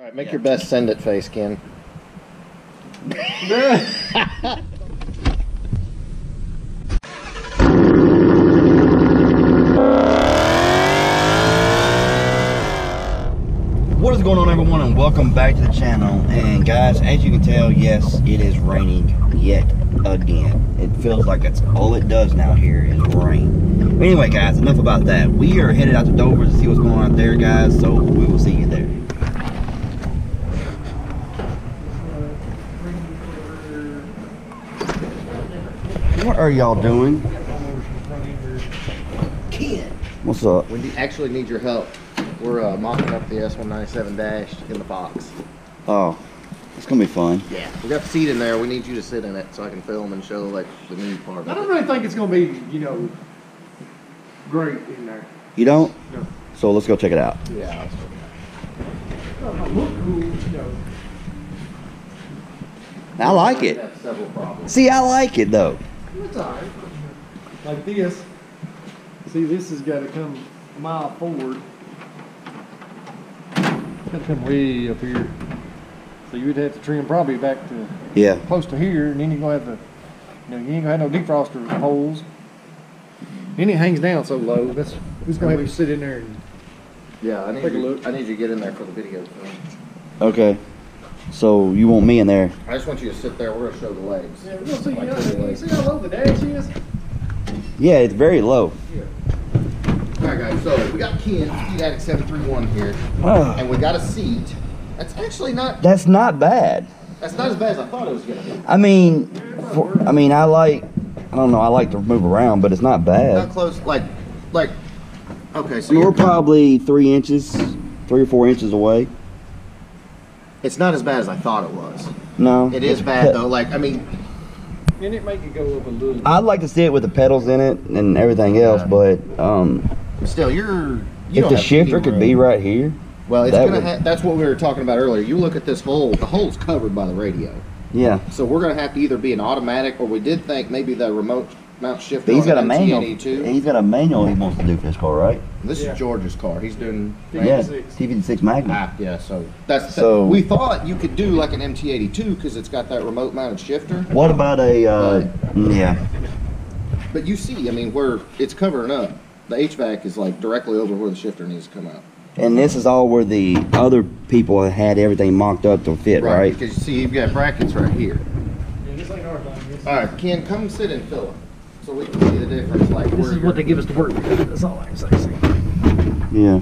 Alright, make your best send it face, Ken. What is going on, everyone, and welcome back to the channel. And guys, as you can tell, yes, it is raining yet again. It feels like that's all it does now here is rain. But anyway, guys, enough about that. We are headed out to Dover to see what's going on out there, guys, so we will see you there. What are y'all doing? Ken! What's up? We actually need your help. We're mocking up the S197 dash in the box. Oh, it's gonna be fun. Yeah. We got the seat in there. We need you to sit in it so I can film and show like the new part of it. I don't really think it's gonna be, you know, great in there. You don't? No. So let's go check it out. Yeah. It'll look cool, you know. I like it. Have several problems. See, I like it though. It's alright. Like this. See, this has got to come a mile forward. Got to come way up here. So you would have to trim probably back to close to here, and then you're gonna have to, you know, you ain't gonna have no defroster holes. Then it hangs down so low. That's who's gonna have you sit in there and Yeah, I need take a you, look. I need you to get in there for the video film. Okay. So you want me in there? I just want you to sit there. We're gonna show the legs. yeah, we're gonna see. Like You see how low the dash is? Yeah, it's very low. Yeah. Alright guys, so we got Ken, Speed Addict 731 here, and we got a seat. That's actually not, That's not bad. that's not as bad as I thought it was gonna be. I mean, I like to move around, but it's not Not bad. close, like, okay, so I mean, we're you're- probably 3 or 4 inches away. it's not as bad as I thought it was. No. It is bad though, like, I mean, And it make it go up a little. I'd like to see it with the pedals in it and everything else, but still, you if don't the have shifter any could be room. right here. Well, it's that gonna would- that's what we were talking about earlier. You look at this hole, the hole's covered by the radio. Yeah. So we're gonna have to either be an automatic, or we did think maybe the remote mount shifter. But he's on got a an manual. MT82. He's got a manual he wants to do for this car, right? This Yeah. is George's car. He's doing. Yeah. T56. T56 Magnum. Yeah, so that's So- we thought you could do like an MT82 because it's got that remote mounted shifter. What about a yeah? But you see, I mean, where it's covering up, the HVAC is like directly over where the shifter needs to come out. And this is all where the other people had everything mocked up to fit, right? Because you see, you've got brackets right here. Yeah, this ain't our thing. This All right, Ken, come sit in Philip so we can see the difference. Like This is what they give us to work with. That's all I can say. Yeah.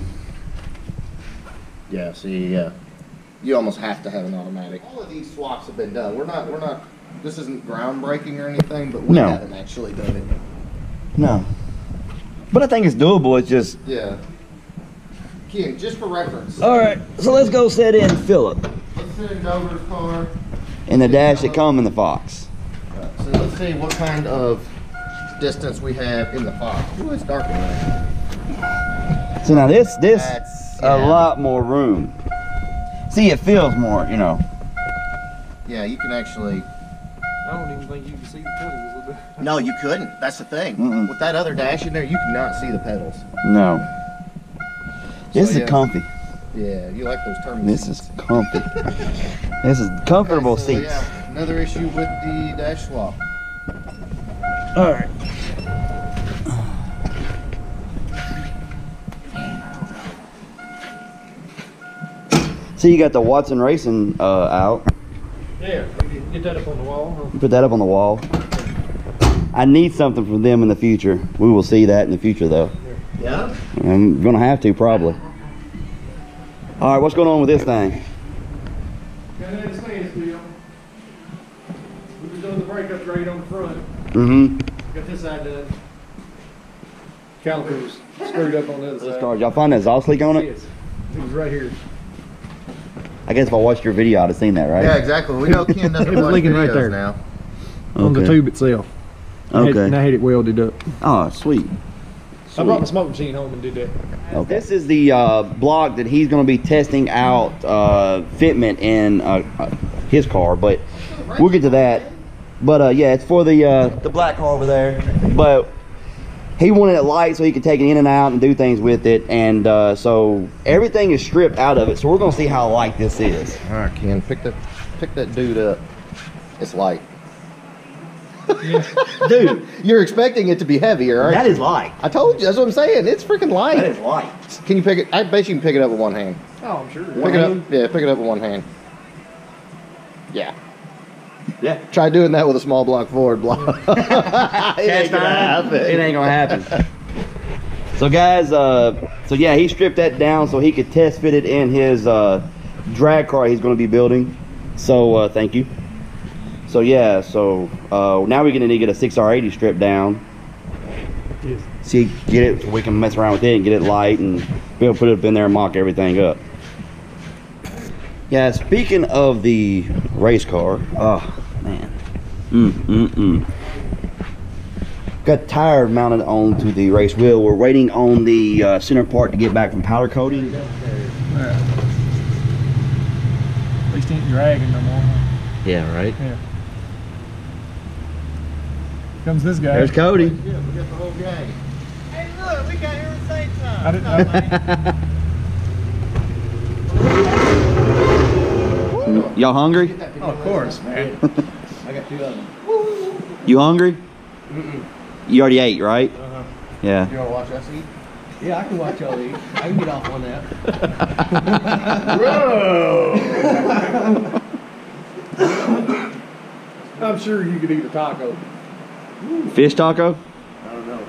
Yeah, see, yeah. You almost have to have an automatic. All of these swaps have been done. We're not, this isn't groundbreaking or anything, but we No. haven't actually done it. No. But I think it's doable. It's just. Yeah. Ken, just for reference. All right. So let's go sit in Philip Let's sit in Dover's car. in the dash that come in the Fox. So let's see what kind of distance we have in the Fox. Ooh, it's dark in there. So now this That's, a yeah. lot more room. See, it feels more, you know. Yeah, you can actually. I don't even think you can see the pedals. No, you couldn't. That's the thing. Mm-mm. With that other dash in there, you cannot see the pedals. No. This So, is yeah. comfy. Yeah, you like those terminals. This is comfy. This is comfortable Okay, so, seats. yeah, another issue with the dash swap. All right. So you got the Watson Racing out. Yeah, get that up on the wall. You put that up on the wall. I need something from them in the future. We will see that in the future, though. Yeah? I'm gonna have to probably. All right, what's going on with this thing? Got that stand still. We was doing the brake upgrade on the front. Mm-hmm. Got this side done. Calipers screwed up on the other side. Y'all find that exhaust leak on it? Yes. It was right here. I guess if I watched your video, I'd have seen that, right? Yeah, exactly. We know Ken doesn't It was watch leaking right videos there. now. On the Okay. tube itself. Okay. And I had it welded up. Oh, sweet. I brought the smoke machine home and did that. Okay. This is the block that he's going to be testing out fitment in his car, but we'll get to that. But yeah, it's for the black car over there. But he wanted it light so he could take it in and out and do things with it. And so everything is stripped out of it. So we're gonna see how light this is. All right, Ken, pick that dude up. It's light. Dude, you're expecting it to be heavier, aren't you? that is light. I told you, that's what I'm saying. It's freaking light. That is light. Can you pick it? I bet you can pick it up with one hand. Oh, I'm sure. Pick it up. Yeah, pick it up with one hand. Yeah. Yeah. Try doing that with a small block Ford block. It ain't gonna happen. It ain't gonna happen. So guys, so yeah, he stripped that down so he could test fit it in his drag car he's gonna be building. So thank you. So yeah, so now we're gonna need to get a 6R80 stripped down. Yes. See, get it so we can mess around with it and get it light and be able to put it up in there and mock everything up. Yeah, speaking of the race car, oh man, got tire mounted onto the race wheel. We're waiting on the center part to get back from powder coating. At least ain't dragging no more. Yeah, right. Yeah. Comes this guy. There's Cody. Yeah, we got the whole gang. Hey, look, we got here at the same time. I didn't. Y'all hungry? Oh, of course, man. I got 2 of them. You hungry? You already ate, right? Yeah. You wanna watch us eat? Yeah, I can watch y'all eat. I can get off on that. I'm sure you could eat a taco. Fish taco? I don't know.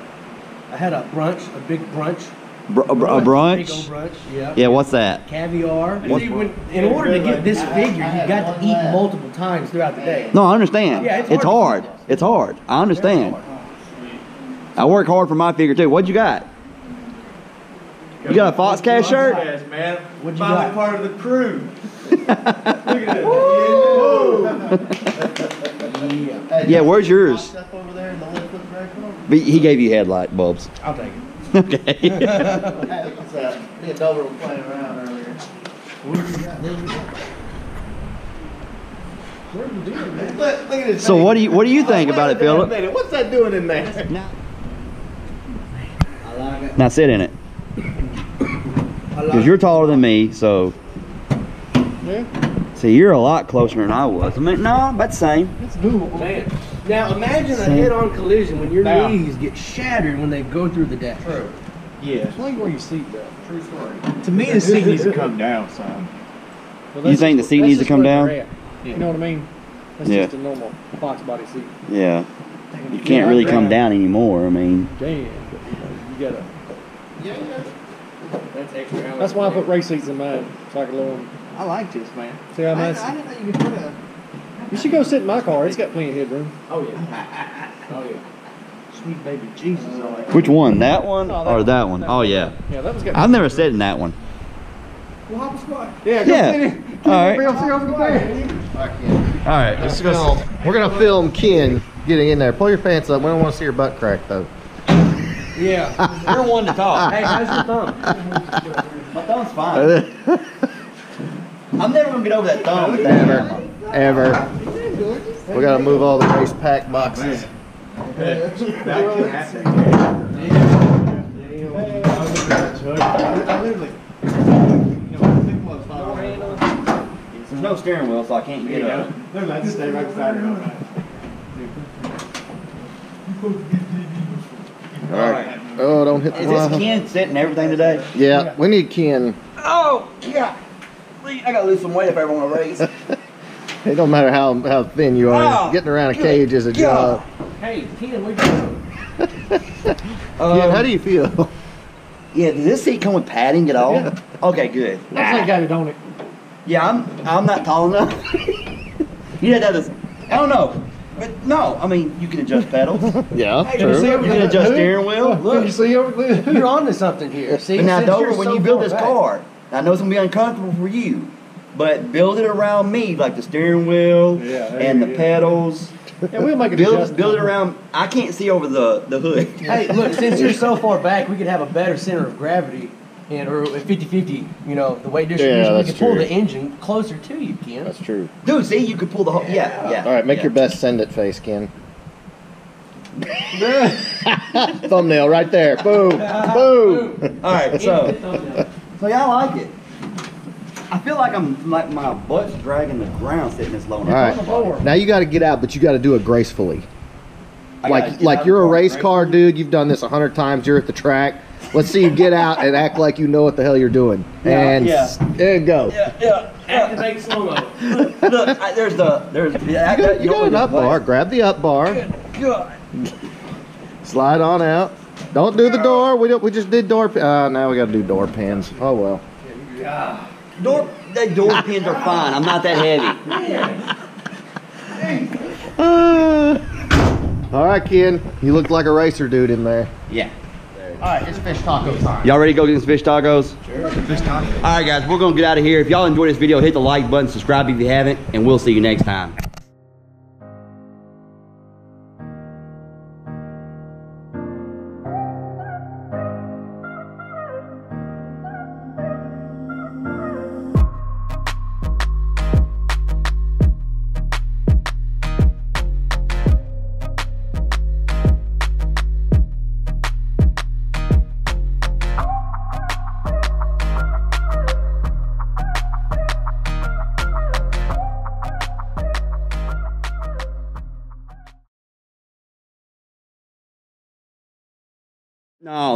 I had a brunch, a big brunch. A brunch? Big old brunch, yeah. Yeah, what's that? Caviar. See, in order to get this figure, you got to eat multiple times throughout the day. No, I understand. Yeah, it's it's hard. hard. It's hard. I understand. I work hard for my figure too. What'd you got? You got a Foxcast shirt? Yes, man. What'd you Finally got? part of the crew. Look at that. Yeah, where's yours? Up over there in the lift with the brake on. But he gave you headlight bulbs. I'll take it. Okay. Me and Dover were playing around earlier. Look at this. So what do you think about it, Philip? What's that doing in there? I like it. Now sit in it. Because you're taller than me, so. Yeah, See, you're a lot closer than I was. I mean, no, about the same. it's doable. Man. Now imagine a head-on collision when your knees get shattered when they go through the deck. True. Yeah. Explain where your seat belt. True story. To me, the seat needs to come down some. Well, You think the seat needs to come down? You know what I mean? That's Yeah. just a normal box body seat. Yeah. You can't really come down anymore. I mean. Damn, but you gotta. That's extra. That's why I put race seats in mine, so I can lower them. I like this, man. See how nice? I didn't know you could put a... You should go sit in my car. It's got plenty of headroom. Oh, yeah. Oh, yeah. Sweet baby Jesus. I like Which one? That one Oh, or that one? Oh yeah. Yeah, that was got. I've never sat in that one. Well, hop a squat. Yeah, go Yeah. sit in. All right. All All right. Let's film. We're gonna film Ken getting in there. Pull your pants up. We don't want to see your butt crack though. Yeah. You're one to talk. Hey, how's your thumb? My thumb's fine. I'm never gonna get over that thumb. Ever. We gotta move all the race pack boxes. There's no steering wheel, so I can't get up. I just stay right beside her. All right. Oh, don't hit the Is this wall. Ken sitting everything today? Yeah, we need Ken. Oh, yeah. I gotta lose some weight if I ever want to race. It don't matter how thin you are. Oh, Getting around a good cage is a job. Hey, Ken, what you doing? Ken, how do you feel? Yeah, does this seat come with padding at all? Yeah. Okay, good. Looks like got it on it. Yeah, I'm not tall enough. You had this. I don't know. But no, I mean, you can adjust pedals. Yeah, Hey, true. see You can adjust steering wheel. Can you Look. see over there? You're on to something here. See, But now, since Dover, you're when so you build far this back- car, I know it's gonna be uncomfortable for you, but build it around me, like the steering wheel Yeah, there and you the go. pedals. Yeah, we'll make it Build it around. I can't see over the hood. Hey, look, since you're so far back, we could have a better center of gravity. And, or 50-50, you know, the weight distribution. Yeah, we that's could pull true. the engine closer to you, Ken. That's true. Dude, see, you could pull the whole. Yeah. All right, make yeah. your best send it face, Ken. Thumbnail right there. Boom. Boom. All right, so y'all like it. I feel like my butt's dragging the ground sitting this low. All right. Now you got to get out, but you got to do it gracefully. Like you're a race car dude. You've done this 100 times. You're at the track. Let's see you get out and act like you know what the hell you're doing. And go. Yeah. Activate slow-mo. Look, there's You got an up bar. Grab the up bar. Slide on out. Don't do the door. We just did door. Now we got to do door pins. Oh well. Door pins are fine. I'm not that heavy. All right, Ken. You look like a racer dude in there. Yeah. All right, it's fish taco time. Y'all ready to go get some fish tacos? Sure. Fish taco. All right, guys, we're gonna get out of here. If y'all enjoyed this video, hit the like button, subscribe if you haven't, and we'll see you next time.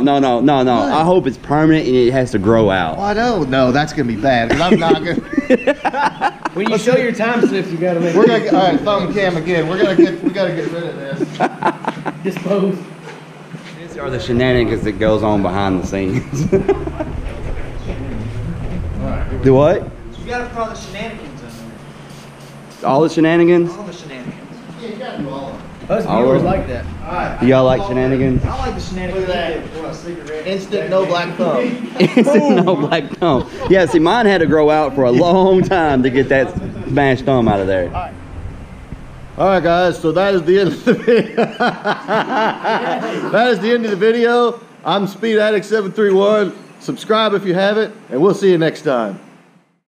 No. I hope it's permanent and it has to grow out. Oh, I don't know. That's gonna be bad because I'm not gonna. When you show your time slips, you gotta make. We're gonna all right. Thumb cam again. We gotta get rid of this. Dispose. These are the shenanigans that goes on behind the scenes. Do what? You gotta throw the shenanigans in there. All the shenanigans? All the shenanigans. Yeah, you gotta do all of them. Us viewers like that. All right. Do y'all like shenanigans? I like the shenanigans. Look at that. Instant no black thumb. No black thumb. Yeah, see, mine had to grow out for a long time to get that smashed thumb out of there. All right, guys. So that is the end of the video. That is the end of the video. I'm Speed Addict 731. Subscribe if you haven't, and we'll see you next time.